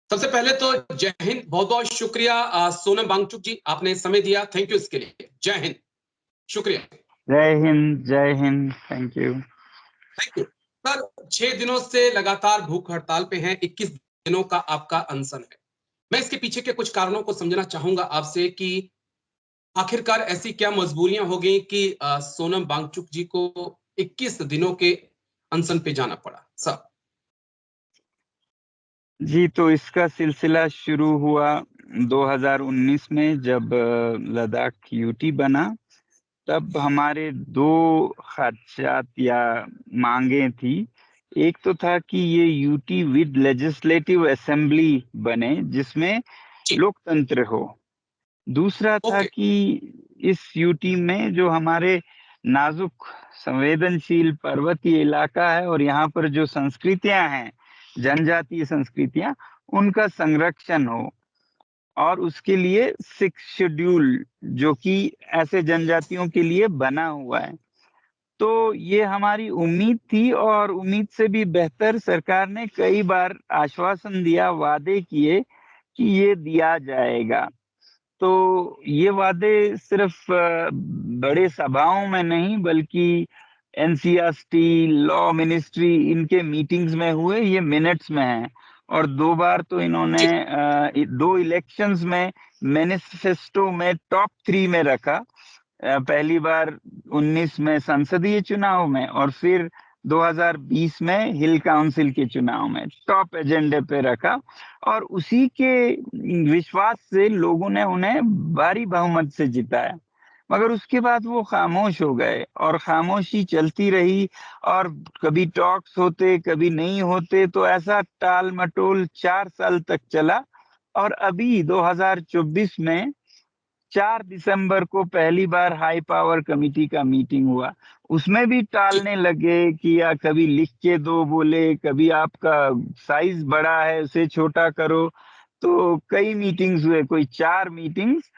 सबसे पहले तो जय हिंद, बहुत बहुत शुक्रिया सोनम वांगचुक जी, आपने समय दिया, थैंक यू इसके लिए। जय हिंद, शुक्रिया। जय हिंद, जय Hind, thank you. Thank you sir. 6 दिनों से लगातार भूख हड़ताल पे हैं, 21 दिनों का आपका अनशन है। मैं इसके पीछे के कुछ कारणों को समझना चाहूंगा आपसे कि आखिरकार ऐसी क्या मजबूरियां हो गई कि सोनम वांगचुक जी को 21 दिनों के अनशन पे जाना पड़ा सर? जी, तो इसका सिलसिला शुरू हुआ 2019 में जब लद्दाख यूटी बना। तब हमारे 2 खदशात या मांगे थी। एक तो था कि ये यूटी विद लेजिस्लेटिव असेंबली बने जिसमें जी, लोकतंत्र हो। दूसरा था ओके। कि इस यूटी में जो हमारे नाजुक संवेदनशील पर्वतीय इलाका है और यहाँ पर जो संस्कृतियां हैं, जनजातीय संस्कृतियां, उनका संरक्षण हो। और उसके लिए 6 शेड्यूल जो कि ऐसे जनजातियों के लिए बना हुआ है। तो ये हमारी उम्मीद थी और उम्मीद से भी बेहतर सरकार ने कई बार आश्वासन दिया, वादे किए कि ये दिया जाएगा। तो ये वादे सिर्फ बड़े सभाओं में नहीं बल्कि एनसीईआरटी, लॉ मिनिस्ट्री, इनके मीटिंग्स में हुए, ये मिनट्स में है। और 2 बार तो इन्होंने जी, 2 इलेक्शंस में मैनिफेस्टो में टॉप 3 में रखा। पहली बार 19 में संसदीय चुनाव में और फिर 2020 में हिल काउंसिल के चुनाव में टॉप एजेंडे पे रखा। और उसी के विश्वास से लोगों ने उन्हें भारी बहुमत से जिताया। मगर उसके बाद वो खामोश हो गए और खामोशी चलती रही। और कभी टॉक्स होते, कभी नहीं होते, तो ऐसा टाल मटोल 4 साल तक चला। और अभी 2024 में 4 दिसंबर को पहली बार हाई पावर कमिटी का मीटिंग हुआ। उसमें भी जी, टालने लगे कि या कभी लिख के दो बोले, कभी आपका साइज बड़ा है उसे छोटा करो। तो कई मीटिंग्स हुए, कोई 4 मीटिंग्स।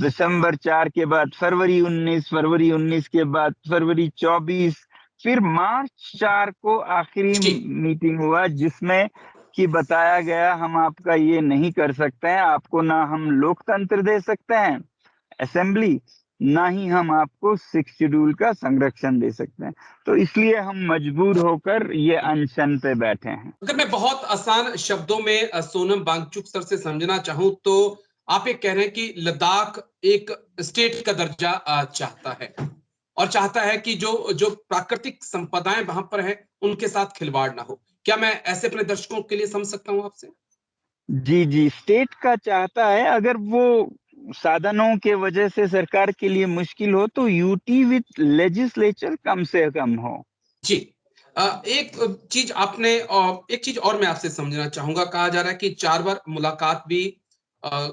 दिसंबर 4 के बाद फरवरी 19, फरवरी 19 के बाद फरवरी 24, फिर मार्च 4 को आखिरी जी। मीटिंग हुआ जिसमें कि बताया गया हम आपका ये नहीं कर सकते हैं, आपको ना हम लोकतंत्र दे सकते हैं असेंबली, ना ही हम आपको 6 शेड्यूल का संरक्षण दे सकते हैं। तो इसलिए हम मजबूर होकर ये अनशन पे बैठे हैं। अगर मैं बहुत आसान शब्दों में सोनम वांगचुक सर से समझना चाहूं तो आप ये कह रहे हैं कि लद्दाख एक स्टेट का दर्जा चाहता है और चाहता है कि जो जो प्राकृतिक संपदाएं वहां पर है उनके साथ खिलवाड़ ना हो। क्या मैं ऐसे अपने दर्शकों के लिए समझ सकता हूं आपसे? जी, जी, स्टेट का चाहता है। अगर वो साधनों के वजह से सरकार के लिए मुश्किल हो तो यूटी विद लेजिस्लेचर कम से कम हो। जी। एक चीज आपने एक चीज और मैं आपसे समझना चाहूंगा। कहा जा रहा है कि 4 बार मुलाकात भी अ,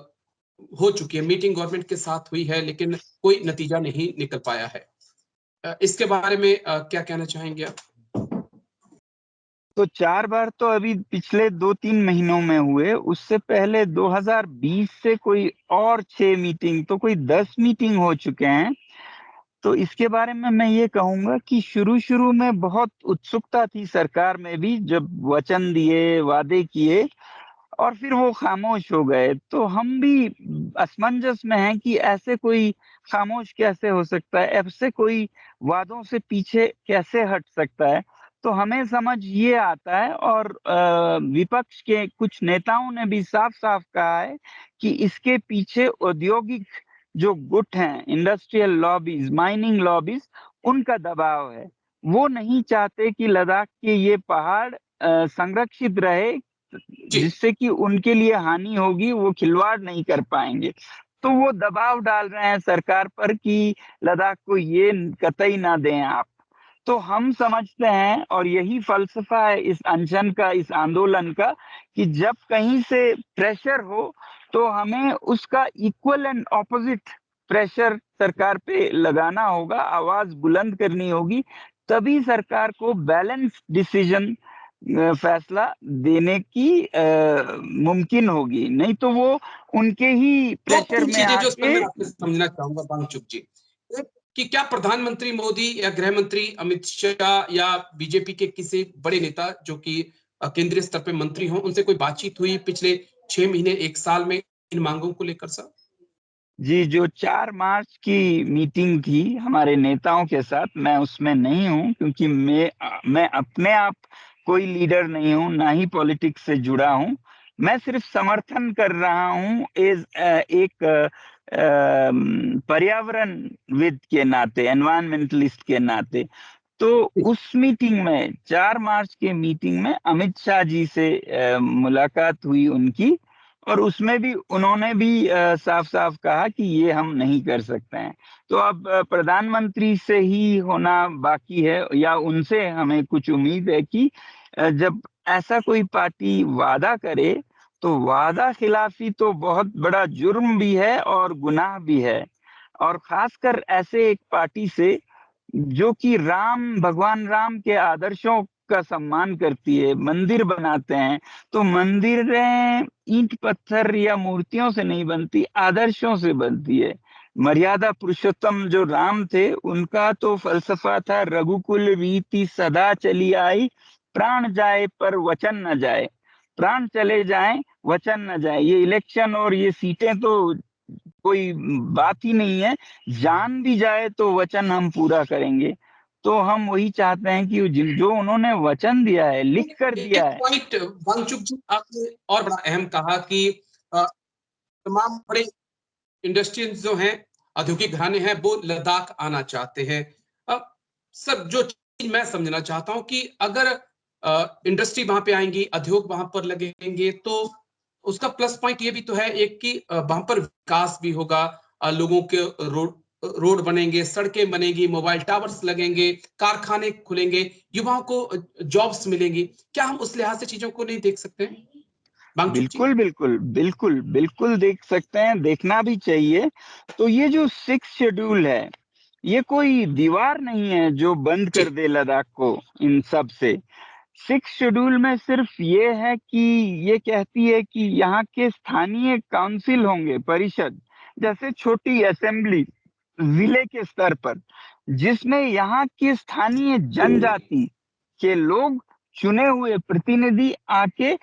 हो चुकी है, मीटिंग गवर्नमेंट के साथ हुई है, लेकिन कोई नतीजा नहीं निकल पाया है। इसके बारे में क्या कहना चाहेंगे आप? तो 4 बार तो अभी पिछले 2-3 महीनों में हुए। उससे पहले 2020 से कोई और 6 मीटिंग, तो कोई 10 मीटिंग हो चुके हैं। तो इसके बारे में मैं ये कहूँगा कि शुरू-शुरू में बहुत उत्सुकता थी सरकार में भी, जब वचन दिए, वादे किए और फिर वो खामोश हो गए। तो हम भी असमंजस में हैं कि ऐसे कोई खामोश कैसे हो सकता है? ऐसे कोई वादों से पीछे कैसे हट सकता है? तो हमें समझ ये आता है और विपक्ष के कुछ नेताओं ने भी साफ-साफ कहा है कि इसके पीछे औद्योगिक जो गुट हैं, इंडस्ट्रियल लॉबीज़, माइनिंग लॉबीज़, उनका दबाव है। वो नहीं चाहते कि लद्दाख के ये पहाड़ संरक्षित रहे, जी, जिससे कि उनके लिए हानि होगी, वो खिलवाड़ नहीं कर पाएँगे। तो वो दबाव डाल रहे हैं सरकार पर कि लद्दाख को ये कतई ना दें आप। तो हम समझते हैं और यही फ़लसफ़ा है इस अनशन का, इस आंदोलन का, कि जब कहीं से प्रेशर हो, तो हमें उसका इक्वल एंड ऑपोज़िट प्रेशर सरकार पे लगाना होगा, आवाज़ बुलंद करनी होगी, तभी सरकार को बैलेंस डिसीज़न फैसला देने की मुमकिन होगी। नहीं तो वो उनके ही दो प्रेशर तीन में चीजें जो उसमें आके। मैं आपसे समझना चाहूंगा वांगचुक जी। एक, कि क्या प्रधानमंत्री मोदी या गृह मंत्री अमित शाह या बीजेपी के किसी बड़े नेता जो कि केंद्रीय स्तर पे मंत्री हों, उनसे कोई बातचीत हुई पिछले 6 महीने 1 साल में इन मांगों को लेकर सर? जी, जो 4 मार्च की मीटिंग थी हमारे नेताओं के साथ, मैं उसमें नहीं हूँ क्योंकि मैं अपने आप कोई लीडर नहीं हूँ, ना ही पॉलिटिक्स से जुड़ा हूँ। मैं सिर्फ समर्थन कर रहा हूँ एक पर्यावरणविद के नाते, एनवायरनमेंटलिस्ट के नाते। तो उस मीटिंग में 4 मार्च के मीटिंग में अमित शाह जी से मुलाकात हुई उनकी, और उसमें भी उन्होंने भी साफ-साफ कहा कि ये हम नहीं कर सकते हैं। तो अब प्रधानमंत्री से ही होना बाकी है, या उनसे हमें कुछ उम्मीद है कि जब ऐसा कोई पार्टी वादा करे, तो वादा खिलाफी तो बहुत बड़ा जुर्म भी है और गुनाह भी है। और खासकर ऐसे एक पार्टी से जो कि भगवान राम के आदर्शों का सम्मान करती है, मंदिर बनाते हैं, तो मंदिरें ईंट पत्थर या मूर्तियों से नहीं बनती, आदर्शों से बनती है। मर्यादा पुरुषोत्तम जो राम थे, उनका तो फ़लसफ़ा था, रघुकुल रीति सदा चली आई, प्राण जाए पर वचन न जाए। प्राण चले जाएँ, वचन न जाए। ये इलेक्शन और ये सीटें तो कोई बात ही नहीं है, जान भी जाए तो वचन हम पूरा करेंगे। तो हम वही चाहते हैं कि जो उन्होंने वचन दिया है, लिख कर दिया एक है। पॉइंट वांगचुक जी आपने और बड़ा अहम कहा कि तमाम बड़े इंडस्ट्रीज जो हैं, औद्योगिक घराने हैं, वो लद्दाख आना चाहते हैं। अब सर जो चीज मैं समझना चाहता हूँ कि अगर इंडस्ट्री वहां पे आएंगी, उद्योग वहां पर लगेंगे, तो उसका प्लस पॉइंट ये भी तो है एक कि वहां पर विकास भी होगा, लोगों के रोड बनेंगे, सड़कें बनेंगी, मोबाइल टावर्स लगेंगे, कारखाने खुलेंगे, युवाओं को जॉब्स मिलेंगी। क्या हम उस लिहाज से चीजों को नहीं देख सकते हैं बांगचुक जी? बिल्कुल, बिल्कुल, बिल्कुल, बिल्कुल देख सकते हैं, देखना भी चाहिए। तो ये जो 6 शेड्यूल है, ये कोई दीवार नहीं है जो बंद जी कर दे लद्दाख को इन सब से। 6 शेड्यूल में सिर्फ ये है कि ये कहती है कि यहाँ के स्थानीय काउंसिल होंगे, परिषद, जैसे छोटी असेंबली, जिले के स्तर पर, जिसमें यहाँ की स्थानीय जनजाति के लोग, चुने हुए प्रतिनिधि आके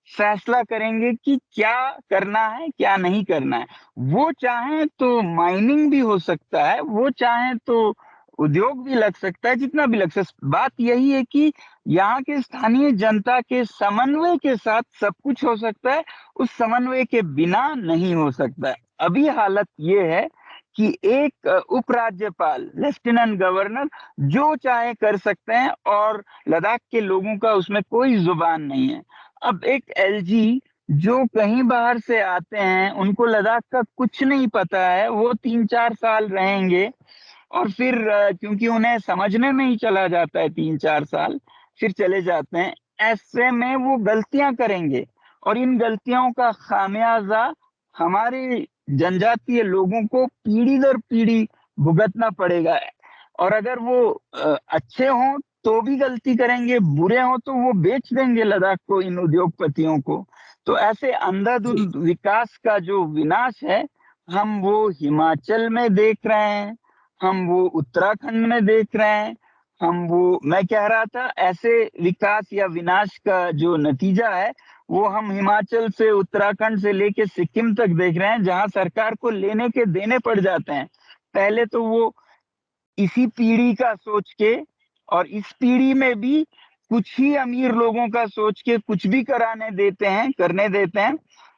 फैसला करेंगे कि क्या करना है, क्या नहीं करना है। वो चाहें तो माइनिंग भी हो सकता है, वो चाहें तो उद्योग भी लग सकता है, जितना भी लग सकता है। बात यही है कि यहाँ के स्थानीय जनता के समन्वय के साथ सब कुछ हो सकता है, उस समन्वय के बिना नहीं हो सकता है। अभी हालत ये है कि एक उपराज्यपाल, लेफ्टिनेंट गवर्नर जो चाहे कर सकते हैं, और लद्दाख के लोगों का उसमें कोई जुबान नहीं है। अब एक एलजी जो कहीं बाहर से आते हैं, उनको लद्दाख का कुछ नहीं पता है, वो 3-4 साल रहेंगे और फिर क्योंकि उन्हें समझने में ही चला जाता है 3-4 साल, फिर चले जाते हैं। ऐसे में वो गलतियां करेंगे और इन गलतियों का खामियाजा हमारे जनजातीय लोगों को पीढ़ी दर पीढ़ी भुगतना पड़ेगा। और अगर वो अच्छे हों तो भी गलती करेंगे, बुरे हों तो वो बेच देंगे लद्दाख को इन उद्योगपतियों को। तो ऐसे जी अंधाधुंध विकास का जो विनाश है, हम वो हिमाचल में देख रहे हैं, हम वो उत्तराखंड में देख रहे हैं, मैं कह रहा था ऐसे विकास या विनाश का जो नतीजा है, वो हम हिमाचल से, उत्तराखंड से लेके सिक्किम तक देख रहे हैं, जहां सरकार को लेने के देने पड़ जाते हैं। पहले तो वो इसी पीढ़ी का सोच के, और इस पीढ़ी में भी कुछ ही अमीर लोगों का सोच के कुछ भी करने देते हैं,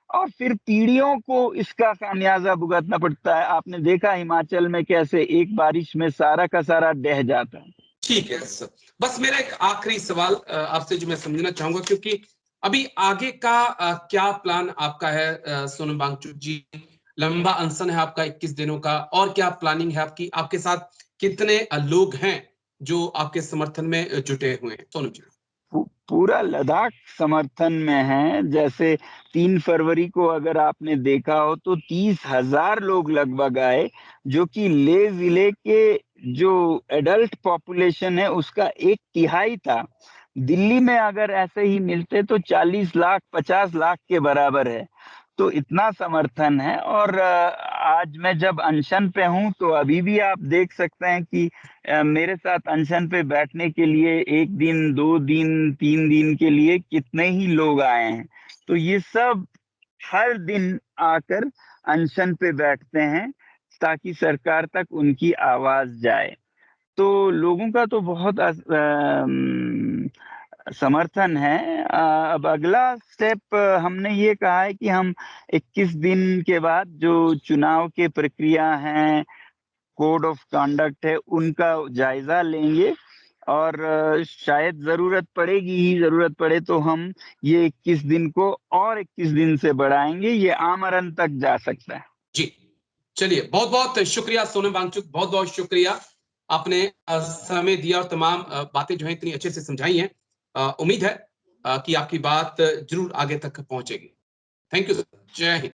और फिर पीढ़ियों को इसका खामियाजा भुगतना पड़ता है। आपने देखा हिमाचल में कैसे एक बारिश में सारा का सारा ढह जाता है। ठीक है सर। बस मेरा एक आखिरी सवाल आपसे जो मैं समझना चाहूंगा, क्योंकि अभी आगे का क्या प्लान आपका है सोनम वांगचुक जी? लंबा अनशन है आपका 21 दिनों का, और क्या प्लानिंग है आपकी? आपके साथ कितने लोग हैं जो आपके समर्थन में जुटे हुए हैं सोनम जी? पूरा लद्दाख समर्थन में है। जैसे 3 फरवरी को अगर आपने देखा हो तो 30,000 लोग लगभग आए, जो कि लेह जिले के जो एडल्ट पॉपुलेशन है उसका 1/3 था। दिल्ली में अगर ऐसे ही मिलते तो 40 लाख 50 लाख के बराबर है। तो इतना समर्थन है। और आज मैं जब अनशन पे हूँ तो अभी भी आप देख सकते हैं कि मेरे साथ अनशन पे बैठने के लिए 1 दिन, 2 दिन, 3 दिन के लिए कितने ही लोग आए हैं। तो ये सब हर दिन आकर अनशन पे बैठते हैं ताकि सरकार तक उनकी आवाज जाए। तो लोगों का तो बहुत समर्थन है। अब अगला स्टेप हमने ये कहा है कि हम 21 दिन के बाद जो चुनाव की प्रक्रिया है, कोड ऑफ कंडक्ट है, उनका जायजा लेंगे और शायद जरूरत पड़े तो हम ये 21 दिन को और 21 दिन से बढ़ाएंगे। ये आमरण तक जा सकता है। जी, चलिए बहुत बहुत शुक्रिया सोनम वांगचुक, बहुत बहुत शुक्रिया। आपने समय दिया और तमाम बातें जो है इतनी अच्छे से समझाई हैं। उम्मीद है कि आपकी बात जरूर आगे तक पहुंचेगी। थैंक यू सर, जय हिंद।